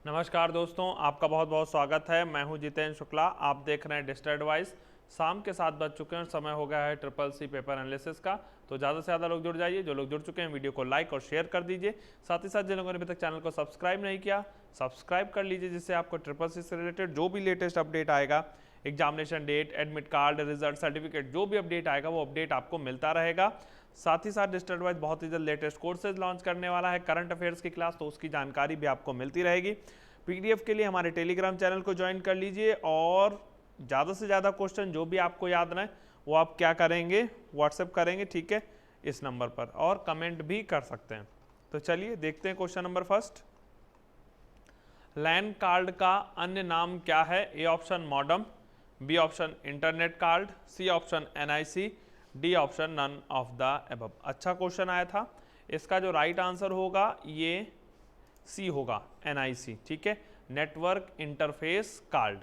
नमस्कार दोस्तों, आपका बहुत बहुत स्वागत है। मैं हूं जितेंद्र शुक्ला। आप देख रहे हैं डिजिटल एडवाइस। शाम के 7 बज चुके हैं और समय हो गया है ट्रिपल सी पेपर एनालिसिस का। तो ज़्यादा से ज़्यादा लोग जुड़ जाइए। जो लोग जुड़ चुके हैं वीडियो को लाइक और शेयर कर दीजिए। साथ ही साथ जिन लोगों ने अभी तक चैनल को सब्सक्राइब नहीं किया, सब्सक्राइब कर लीजिए, जिससे आपको ट्रिपल सी से रिलेटेड जो भी लेटेस्ट अपडेट आएगा, examination date, admit card, result, certificate, जो भी अपडेट आएगा वो अपडेट आपको मिलता रहेगा। साथ ही साथ डिजिटल एडवाइस बहुत ही जल्द लेटेस्ट कोर्सेज लॉन्च करने वाला है, करंट अफेयर्स की क्लास, तो उसकी जानकारी भी आपको मिलती रहेगी। पीडीएफ के लिए हमारे टेलीग्राम चैनल को ज्वाइन कर लीजिए और ज़्यादा से ज़्यादा क्वेश्चन जो भी आपको याद ना वो आप क्या करेंगे, व्हाट्सएप करेंगे, ठीक है, इस नंबर पर, और कमेंट भी कर सकते हैं। तो चलिए देखते हैं question number first. LAN card का अन्य नाम क्या है? A option modem, B option internet card, C option NIC, D option none of the above. अच्छा क्वेश्चन आया था। इसका जो राइट आंसर होगा ये सी होगा, एनआईसी, ठीक है, नेटवर्क इंटरफेस कार्ड,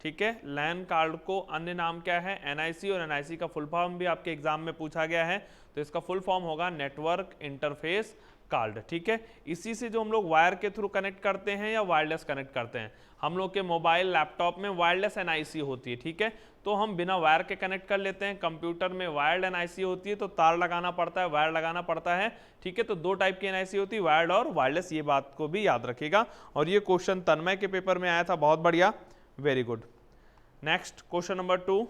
ठीक है। लैन कार्ड को अन्य नाम क्या है? एनआईसी, और एनआईसी का फुल फॉर्म भी आपके एग्जाम में पूछा गया है, तो इसका फुल फॉर्म होगा नेटवर्क इंटरफेस कार्ड, ठीक है। इसी से जो हम लोग वायर के थ्रू कनेक्ट करते हैं या वायरलेस कनेक्ट करते हैं, हम लोग के मोबाइल लैपटॉप में वायरलेस एनआईसी होती है, ठीक है, तो हम बिना वायर के कनेक्ट कर लेते हैं। कंप्यूटर में वायर्ड एनआईसी होती है, तो तार लगाना पड़ता है, वायर लगाना पड़ता है, ठीक है। तो दो टाइप की एनआईसी होती है, वायर्ड और वायरलेस, ये बात को भी याद रखिएगा। और ये क्वेश्चन तन्मय के पेपर में आया था, बहुत बढ़िया, very good. Next question number 2,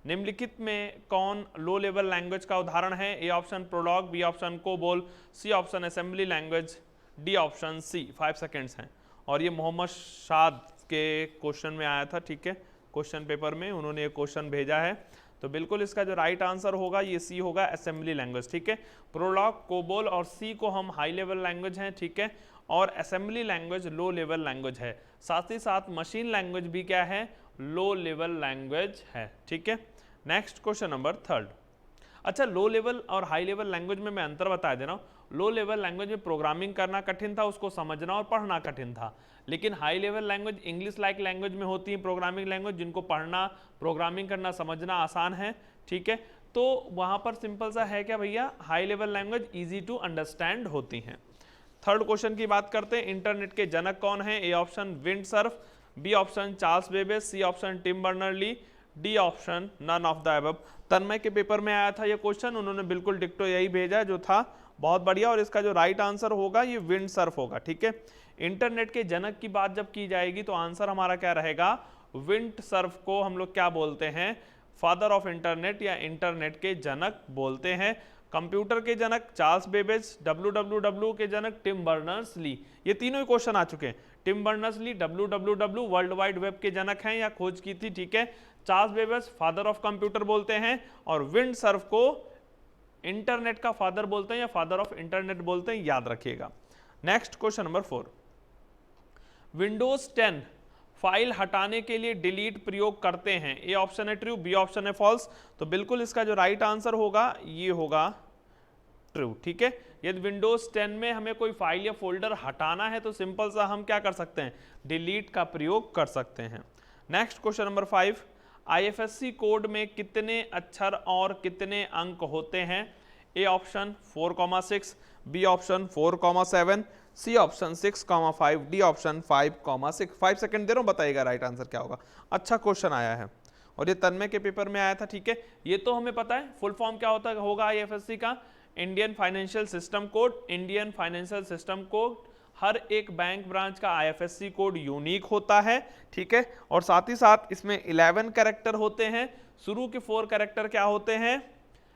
निम्नलिखित में कौन लो लेवल लैंग्वेज का उदाहरण है? A option Prolog, B option COBOL, C option assembly language, D option C. 5 seconds हैं। और ये मोहम्मद शाद के क्वेश्चन में आया था, ठीक है, क्वेश्चन पेपर में उन्होंने ये क्वेश्चन भेजा है। तो बिल्कुल इसका जो राइट आंसर होगा ये सी होगा, असेंबली लैंग्वेज, ठीक है। प्रोलॉग, कोबोल और सी को हम हाई लेवल लैंग्वेज हैं, ठीक है, और assembly language low level language है। साथ ही साथ मशीन लैंग्वेज भी क्या है? लो लेवल लैंग्वेज है, ठीक है। Next question number 3। अच्छा, लो लेवल और हाई लेवल लैंग्वेज में मैं अंतर बता दे रहा हूँ। लो लेवल लैंग्वेज में प्रोग्रामिंग करना कठिन था, उसको समझना और पढ़ना कठिन था। लेकिन high level language English like language में होती है प्रोग्रामिंग लैंग्वेज, जिनको पढ़ना, प्रोग्रामिंग करना, समझना आसान है, ठीक है। तो वहाँ पर सिंपल सा है क्या भैया, high level language easy to understand होती हैं। थर्ड क्वेश्चन की बात करते हैं। इंटरनेट के जनक कौन है? A option Windsurf, B option Charles Babbage, C option Tim Berners-Lee, D option none of the above. Tanmay के पेपर में आया था ये क्वेश्चन, उन्होंने बिल्कुल डिक्टो यही भेजा जो था, बहुत बढ़िया। और इसका जो राइट आंसर होगा ये विंडसर्फ होगा, ठीक है। इंटरनेट के जनक की बात जब की जाएगी तो आंसर हमारा क्या रहेगा? विंडसर्फ को हम लोग क्या बोलते हैं? फादर ऑफ इंटरनेट या इंटरनेट के जनक बोलते हैं। कंप्यूटर के जनक चार्ल्स बेबेज, डब्ल्यू के जनक टिम बर्नर्स-ली। ये तीनों ही क्वेश्चन आ चुके हैं। Tim Berners Lee W World Wide Web के जनक हैं या खोज की थी, ठीक है। Charles Babbage father of computer बोलते हैं, और विंडसर्फ को इंटरनेट का फादर बोलते हैं या फादर ऑफ इंटरनेट बोलते हैं, याद रखिएगा। Next question number 4। Windows 10 file हटाने के लिए डिलीट प्रयोग करते हैं। ए ऑप्शन है ट्रू, बी ऑप्शन है फॉल्स। तो बिल्कुल इसका जो राइट आंसर होगा ये होगा ट्रू, ठीक है। यदि विंडोज 10 में हमें कोई फाइल या फोल्डर हटाना है तो सिंपल सा हम क्या कर सकते हैं? डिलीट का प्रयोग कर सकते हैं। Next question number 5। IFSC code में कितने अक्षर और कितने अंक होते हैं? A option 4,6, B option 4,7, C option 6,5, D option 5,6। 5 second दे रहा हूं, बताइएगा राइट आंसर क्या होगा। अच्छा क्वेश्चन आया है और ये तन्मय के पेपर में आया था, ठीक है। ये तो हमें पता है फुल फॉर्म क्या होता होगा आईएफएससी का, Indian financial system code. Indian financial system code, हर एक बैंक ब्रांच का आईएफएससी कोड यूनिक होता है, ठीक है। और साथ ही साथ इसमें 11 कैरेक्टर होते हैं। शुरू के 4 कैरेक्टर क्या होते हैं?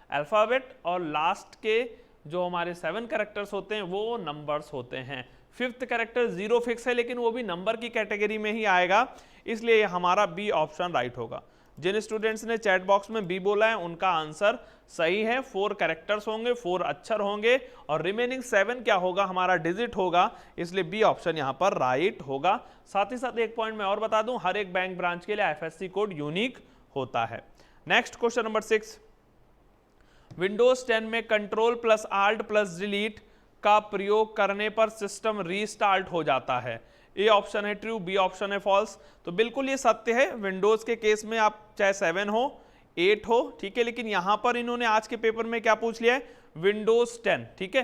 अल्फाबेट, और लास्ट के जो हमारे 7 कैरेक्टर्स होते हैं वो नंबर्स होते हैं। 5th कैरेक्टर 0 फिक्स है, लेकिन वो भी नंबर की कैटेगरी में ही आएगा, इसलिए हमारा बी ऑप्शन राइट होगा। जिन स्टूडेंट्स ने चैट बॉक्स में बी बोला है उनका आंसर सही है। 4 कैरेक्टर्स होंगे, 4 अक्षर होंगे, और रिमेनिंग 7 क्या होगा? हमारा डिजिट होगा, इसलिए बी ऑप्शन यहां पर राइट होगा। साथ ही साथ एक पॉइंट मैं और बता दूं, हर एक बैंक ब्रांच के लिए आईएफएससी कोड यूनिक होता है। Next question number 6। विंडोज 10 में control plus alt plus delete का प्रयोग करने पर सिस्टम रीस्टार्ट हो जाता है। ए ऑप्शन है ट्रू, बी ऑप्शन है फॉल्स। तो बिल्कुल ये सत्य है। विंडोज के केस में आप चाहे 7 हो 8 हो, ठीक है, लेकिन यहां पर इन्होंने आज के पेपर में क्या पूछ लिया है? विंडोज 10, ठीक है।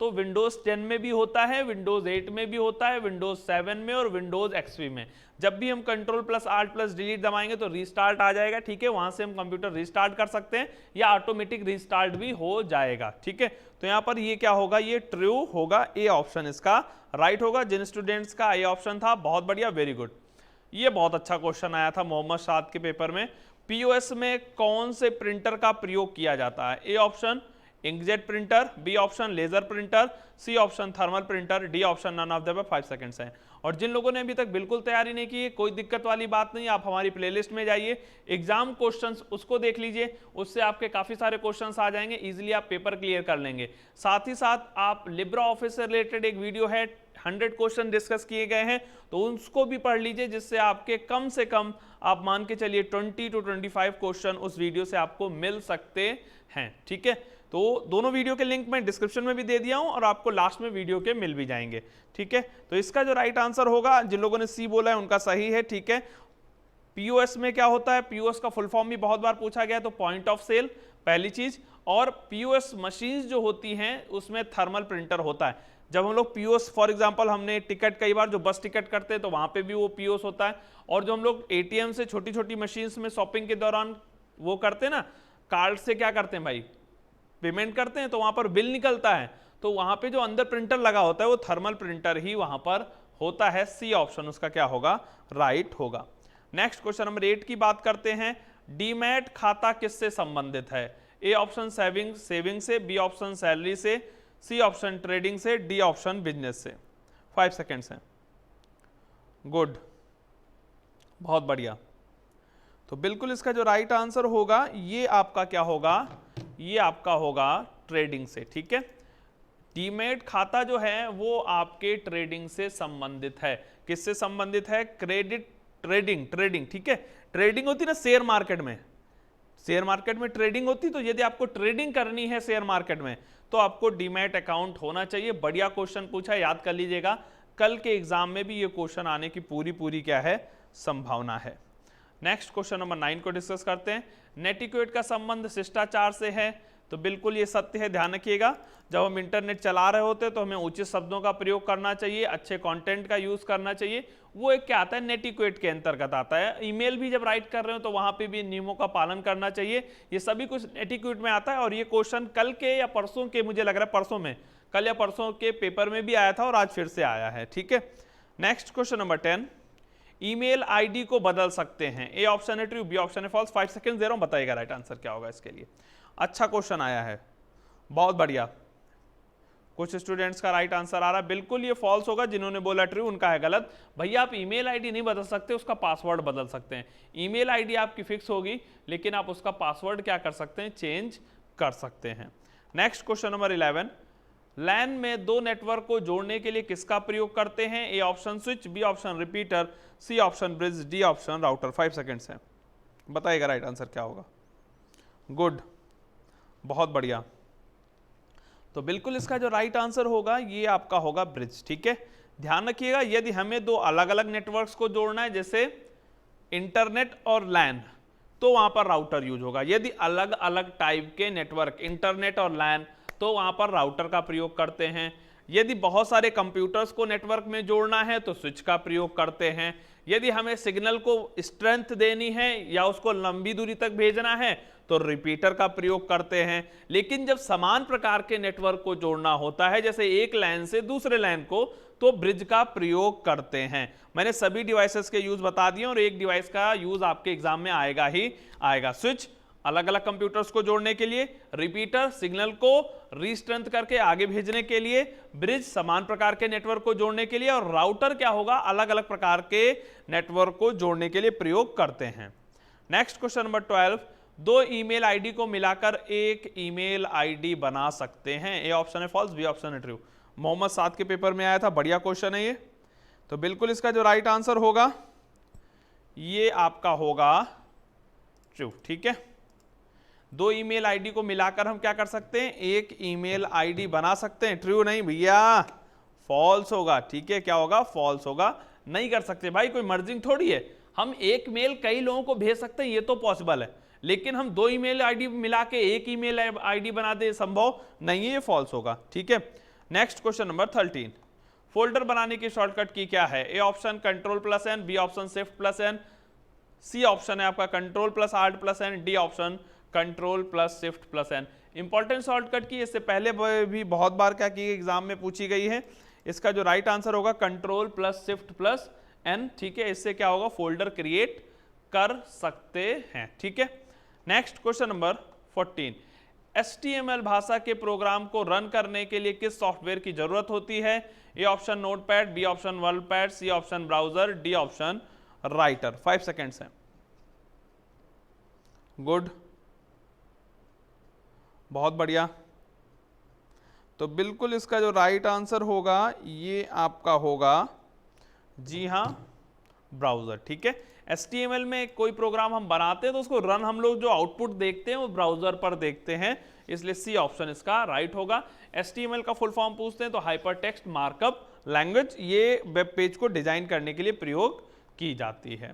तो विंडोज 10 में भी होता है, विंडोज 8 में भी होता है, विंडोज 7 में और विंडोज एक्सपी में। जब भी हम Ctrl+Alt+Delete दबाएंगे तो रीस्टार्ट आ जाएगा, ठीक है, वहां से हम कंप्यूटर रीस्टार्ट कर सकते हैं या ऑटोमेटिक रीस्टार्ट भी हो जाएगा, ठीक है। तो यहां पर ये क्या होगा, ये ट्रू होगा, ए ऑप्शन इसका राइट होगा। जिन स्टूडेंट्स का ए ऑप्शन था, बहुत बढ़िया, वेरी गुड। ये बहुत अच्छा क्वेश्चन आया था मोहम्मद शाद के पेपर में। पीओएस में कौन से प्रिंटर का प्रयोग किया जाता है? A option inkjet printer, B option laser printer, C option thermal printer, D option none of the above. 5 seconds हैं। और जिन लोगों ने अभी तक बिल्कुल तैयारी नहीं की है, कोई दिक्कत वाली बात नहीं, आप हमारी प्लेलिस्ट में जाइए, एग्जाम क्वेश्चंस उसको देख लीजिए, उससे आपके काफी सारे क्वेश्चंस आ जाएंगे, इजीली आप पेपर क्लियर कर लेंगे। साथ ही साथ आप लिब्रा ऑफिस से रिलेटेड एक वीडियो है, 100 क्वेश्चन डिस्कस किए गए हैं, तो उसको भी पढ़ लीजिए, जिससे आपके कम से कम आप मान के चलिए 20 to 25 क्वेश्चन उस वीडियो से आपको मिल सकते हैं, ठीक है। तो दोनों वीडियो के लिंक मैं डिस्क्रिप्शन में भी दे दिया हूं और आपको लास्ट में वीडियो के मिल भी जाएंगे, ठीक है। तो इसका जो राइट आंसर होगा, जिन लोगों ने सी बोला है उनका सही है, ठीक है। पीओएस में क्या होता है, पीओएस का फुल फॉर्म भी बहुत बार पूछा गया, तो पॉइंट ऑफ सेल पहली चीज, और पीओएस मशीन्स जो होती हैं उसमें थर्मल प्रिंटर होता है। जब हम लोग पीओएस, फॉर एग्जांपल हमने टिकट कई बार जो बस टिकट करते हैं तो वहां पे भी वो पीओएस होता है, और जो हम लोग एटीएम से छोटी छोटी मशीन्स में शॉपिंग के दौरान वो करते हैं ना, कार्ड से क्या करते हैं भाई, पेमेंट करते हैं, तो वहां पर बिल निकलता है, तो वहां पे जो अंदर प्रिंटर लगा होता है वो थर्मल प्रिंटर ही वहां पर होता है। सी ऑप्शन उसका क्या होगा, राइट होगा। नेक्स्ट क्वेश्चन नंबर 8 की बात करते हैं। डीमैट खाता किससे संबंधित है? ए ऑप्शन सेविंग से, बी ऑप्शन सैलरी से, सी ऑप्शन ट्रेडिंग से, डी ऑप्शन बिजनेस से। 5 सेकेंड्स हैं। गुड, बहुत बढ़िया। तो बिल्कुल इसका जो राइट आंसर होगा, ये आपका क्या होगा, ये आपका होगा ट्रेडिंग से, ठीक है। डीमैट खाता जो है वो आपके ट्रेडिंग से संबंधित है। किससे संबंधित है? क्रेडिट ट्रेडिंग, ठीक है। ट्रेडिंग होती ना शेयर मार्केट में, शेयर मार्केट में ट्रेडिंग होती, तो यदि आपको ट्रेडिंग करनी है शेयर मार्केट में तो आपको डीमैट अकाउंट होना चाहिए। बढ़िया क्वेश्चन पूछा, याद कर लीजिएगा, कल के एग्जाम में भी ये क्वेश्चन आने की पूरी क्या है, संभावना है। नेक्स्ट क्वेश्चन नंबर 9 को डिस्कस करते हैं। नेटिक्वेट का संबंध शिष्टाचार से है, तो बिल्कुल ये सत्य है, ध्यान रखिएगा। जब हम इंटरनेट चला रहे होते हैं तो हमें उचित शब्दों का प्रयोग करना चाहिए, अच्छे कंटेंट का यूज करना चाहिए, वो एक क्या आता है, नेटिक्वेट के अंतर्गत आता है। ईमेल भी जब राइट कर रहे हो तो वहां पे भी नियमों का पालन करना चाहिए, ये सभी कुछ नेटिक्वेट में आता है। और ये क्वेश्चन कल के या परसों के, मुझे लग रहा है परसों में, कल या परसों के पेपर में भी आया था और आज फिर से आया है, ठीक है। Next question number 10, email ID को बदल सकते हैं? ए ऑप्शन है ट्रू, बी ऑप्शन है फॉल्स। 5 सेकंड दे रहा हूं, बताइएगा राइट आंसर क्या होगा इसके लिए। अच्छा क्वेश्चन आया है, बहुत बढ़िया। कुछ स्टूडेंट्स का राइट आंसर आ रहा है, बिल्कुल ये फॉल्स होगा। जिन्होंने बोला ट्रू उनका है गलत। भैया आप ईमेल आईडी नहीं बदल सकते, उसका पासवर्ड बदल सकते हैं। ईमेल आईडी आपकी फिक्स होगी, लेकिन आप उसका पासवर्ड क्या कर सकते हैं, चेंज कर सकते हैं। नेक्स्ट क्वेश्चन नंबर 11, लैन में दो नेटवर्क को जोड़ने के लिए किसका प्रयोग करते हैं? A option switch, B option repeater, C option bridge, D option router. 5 seconds हैं, बताइएगा राइट आंसर क्या होगा। गुड, बहुत बढ़िया। तो बिल्कुल इसका जो राइट आंसर होगा ये आपका होगा ब्रिज, ठीक है। ध्यान रखिएगा, यदि हमें दो अलग अलग नेटवर्क्स को जोड़ना है, जैसे इंटरनेट और लैन, तो वहां पर राउटर यूज होगा। यदि अलग अलग टाइप के नेटवर्क, इंटरनेट और लैन, तो वहां पर राउटर का प्रयोग करते हैं। यदि बहुत सारे कंप्यूटर्स को नेटवर्क में जोड़ना है तो स्विच का प्रयोग करते हैं। यदि हमें सिग्नल को स्ट्रेंथ देनी है या उसको लंबी दूरी तक भेजना है तो रिपीटर का प्रयोग करते हैं। लेकिन जब समान प्रकार के नेटवर्क को जोड़ना होता है, जैसे एक लाइन से दूसरे लाइन को, तो ब्रिज का प्रयोग करते हैं। मैंने सभी डिवाइसेस के यूज बता दिए और एक डिवाइस का यूज आपके एग्जाम में आएगा ही आएगा। स्विच अलग अलग कंप्यूटर्स को जोड़ने के लिए, रिपीटर सिग्नल को रीस्ट्रेंथ करके आगे भेजने के लिए, ब्रिज समान प्रकार के नेटवर्क को जोड़ने के लिए, और राउटर क्या होगा, अलग अलग प्रकार के नेटवर्क को जोड़ने के लिए प्रयोग करते हैं। नेक्स्ट क्वेश्चन नंबर 12, दो ईमेल आईडी को मिलाकर एक ईमेल आईडी बना सकते हैं? ए ऑप्शन है फॉल्स, बी ऑप्शन है ट्रू। मोहम्मद साद के पेपर में आया था, बढ़िया क्वेश्चन है ये। तो बिल्कुल इसका जो राइट आंसर होगा ये आपका होगा ट्रू, ठीक है। दो ईमेल आईडी को मिलाकर हम क्या कर सकते हैं, एक ईमेल आईडी बना सकते हैं। ट्रू नहीं भैया, फॉल्स होगा, ठीक है। क्या होगा, फॉल्स होगा, नहीं कर सकते भाई, कोई मर्जिंग थोड़ी है। हम एक मेल कई लोगों को भेज सकते हैं, ये तो पॉसिबल है, लेकिन हम दो ईमेल आईडी मिला के एक ईमेल आईडी बना दे, संभव नहीं है, ये फॉल्स होगा, ठीक है। नेक्स्ट क्वेश्चन नंबर 13, फोल्डर बनाने की शॉर्टकट की क्या है? A option Ctrl+N, B option Shift+N, C option है आपका Ctrl+Alt+N, D option Ctrl+Shift+N। Important shortcut की इससे पहले भी बहुत बार क्या की एग्जाम में पूछी गई है। इसका जो राइट आंसर होगा Ctrl+Shift+N, ठीक है। इससे क्या होगा, फोल्डर क्रिएट कर सकते हैं, ठीक है। नेक्स्ट क्वेश्चन नंबर 14, HTML भाषा के प्रोग्राम को रन करने के लिए किस सॉफ्टवेयर की जरूरत होती है? A option Notepad, B option WordPad, C option browser, D option writer. 5 seconds हैं। गुड, बहुत बढ़िया। तो बिल्कुल इसका जो राइट आंसर होगा ये आपका होगा, जी हाँ, ब्राउजर, ठीक है। HTML में कोई प्रोग्राम हम बनाते हैं तो उसको रन हम लोग जो आउटपुट देखते हैं वो ब्राउजर पर देखते हैं, इसलिए सी ऑप्शन इसका राइट होगा। HTML का फुल फॉर्म पूछते हैं तो हाइपर टेक्स्ट मार्कअप लैंग्वेज, ये वेब पेज को डिजाइन करने के लिए प्रयोग की जाती है।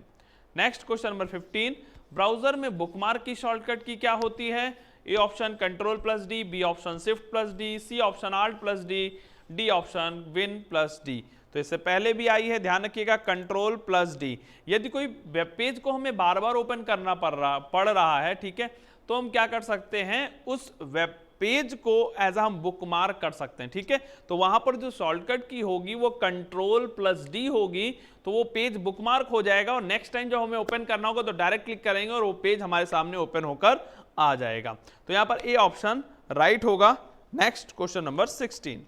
नेक्स्ट क्वेश्चन नंबर 15, ब्राउजर में बुकमार्क की शॉर्टकट की क्या होती है? A option Ctrl+D, B option Shift+D, C option Alt+D, D option Win+D। तो इससे पहले भी आई है, ध्यान रखिएगा Ctrl+D। यदि कोई वेब पेज को हमें बार बार ओपन करना पड़ रहा है, ठीक है, तो हम क्या कर सकते हैं, उस वेब पेज को एज हम बुकमार्क कर सकते हैं, ठीक है। तो वहां पर जो शॉर्टकट की होगी वो Ctrl+D होगी, तो वो पेज बुकमार्क हो जाएगा और नेक्स्ट टाइम जब हमें ओपन करना होगा तो डायरेक्ट क्लिक करेंगे और वो पेज हमारे सामने ओपन होकर आ जाएगा। तो यहां पर ए ऑप्शन राइट होगा। नेक्स्ट क्वेश्चन नंबर 16,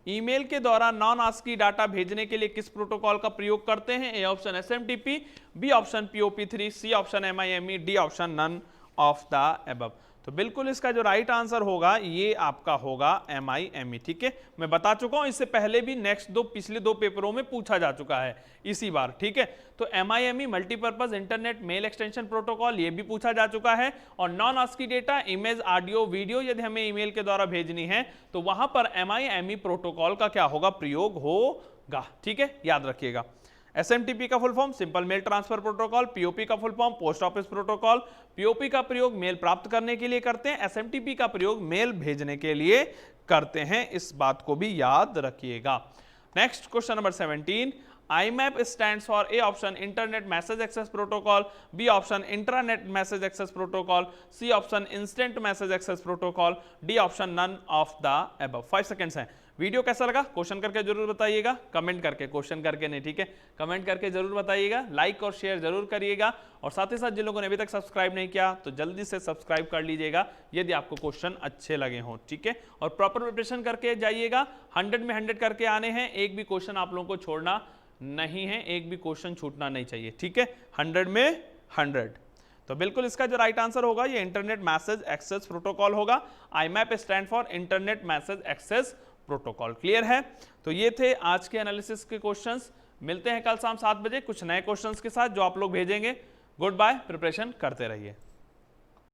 ईमेल के द्वारा नॉन आस्की डाटा भेजने के लिए किस प्रोटोकॉल का प्रयोग करते हैं? A option SMTP, B option POP3, C option MIME, D option none of the above. तो बिल्कुल इसका जो राइट आंसर होगा ये आपका होगा MIME, ठीक है। मैं बता चुका हूं, इससे पहले भी पिछले दो पेपरों में पूछा जा चुका है इसी बार, ठीक है। तो MIME multipurpose internet mail extension protocol, ये भी पूछा जा चुका है। और non ASCII data, image, audio, video यदि हमें ईमेल के द्वारा भेजनी है तो वहां पर MIME प्रोटोकॉल का क्या होगा, प्रयोग होगा, ठीक है, याद रखिएगा। SMTP का full form simple mail transfer protocol, POP का full form post office protocol. POP का प्रयोग मेल प्राप्त करने के लिए करते हैं, SMTP का प्रयोग मेल भेजने के लिए करते हैं, इस बात को भी याद रखिएगा। Next question number 17, IMAP stands for A option internet message access protocol, B option intranet message access protocol, C option instant message access protocol, D option none of the above. 5 seconds हैं। Video कैसा लगा question करके जरूर बताइएगा, comment करके, question करके नहीं, ठीक है, कमेंट करके जरूर बताइएगा। लाइक और शेयर जरूर करिएगा और साथ ही साथ जिन लोगों ने अभी तक सब्सक्राइब नहीं किया तो जल्दी से सब्सक्राइब कर लीजिएगा यदि आपको क्वेश्चन अच्छे लगे हों, ठीक है। और प्रॉपर प्रिपरेशन करके जाइएगा, 100 में 100 करके आने हैं, एक भी क्वेश्चन आप लोगों को छोड़ना नहीं है, एक भी क्वेश्चन छूटना नहीं चाहिए, ठीक है, 100 में 100। तो बिल्कुल इसका जो राइट आंसर होगा ये इंटरनेट मैसेज एक्सेस प्रोटोकॉल होगा। IMAP stand for internet message access protocol. Clear है? तो ये थे आज के एनालिसिस के क्वेश्चंस। मिलते हैं कल शाम 7 बजे कुछ नए क्वेश्चंस के साथ जो आप लोग भेजेंगे। गुड बाय, प्रिपरेशन करते रहिए।